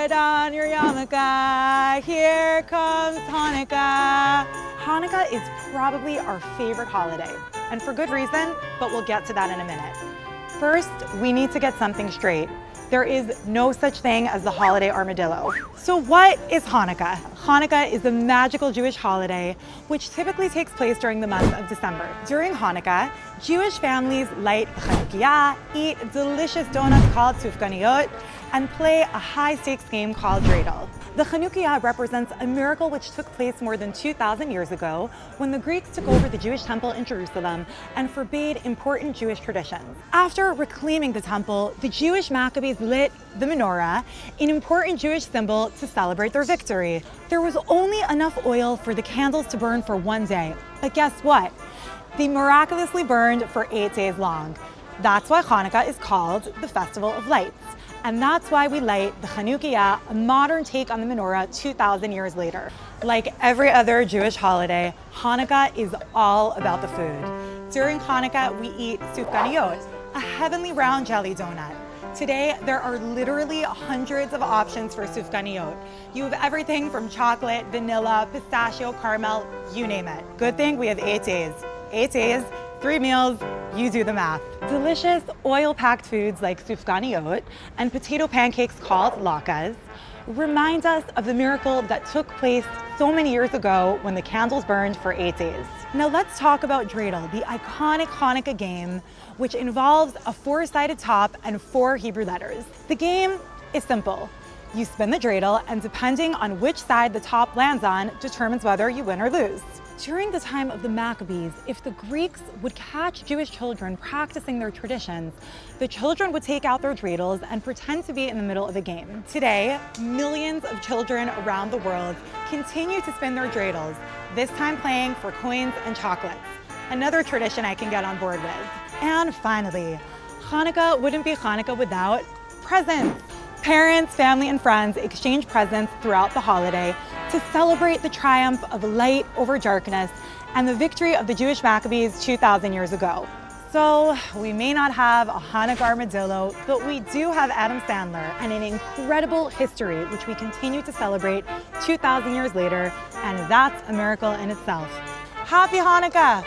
put on your yarmulke, here comes Hanukkah. Hanukkah is probably our favorite holiday, and for good reason, but we'll get to that in a minute. First, we need to get something straight. There is no such thing as the holiday armadillo. So what is Hanukkah? Hanukkah is a magical Jewish holiday which typically takes place during the month of December. During Hanukkah, Jewish families light Chanukiah, eat delicious donuts called sufganiyot, and play a high-stakes game called Dreidel. The Chanukiah represents a miracle which took place more than 2,000 years ago when the Greeks took over the Jewish temple in Jerusalem and forbade important Jewish traditions. After reclaiming the temple, the Jewish Maccabees lit the menorah, an important Jewish symbol to celebrate their victory. There was only enough oil for the candles to burn for one day, but guess what? They miraculously burned for 8 days long. That's why Hanukkah is called the Festival of Lights. And that's why we light the Chanukiah, a modern take on the menorah 2,000 years later. Like every other Jewish holiday, Hanukkah is all about the food. During Hanukkah, we eat sufganiyot, a heavenly round jelly donut. Today, there are literally hundreds of options for sufganiyot. You have everything from chocolate, vanilla, pistachio, caramel, you name it. Good thing we have 8 days. 8 days, 3 meals, you do the math. Delicious oil-packed foods like sufganiyot and potato pancakes called latkes remind us of the miracle that took place so many years ago when the candles burned for 8 days. Now let's talk about Dreidel, the iconic Hanukkah game, which involves a 4-sided top and 4 Hebrew letters. The game is simple. You spin the dreidel, and depending on which side the top lands on determines whether you win or lose. During the time of the Maccabees, if the Greeks would catch Jewish children practicing their traditions, the children would take out their dreidels and pretend to be in the middle of a game. Today, millions of children around the world continue to spin their dreidels, this time playing for coins and chocolates. Another tradition I can get on board with. And finally, Hanukkah wouldn't be Hanukkah without presents. Parents, family, and friends exchange presents throughout the holiday to celebrate the triumph of light over darkness and the victory of the Jewish Maccabees 2,000 years ago. So we may not have a Hanukkah armadillo, but we do have Adam Sandler and an incredible history which we continue to celebrate 2,000 years later, and that's a miracle in itself. Happy Hanukkah!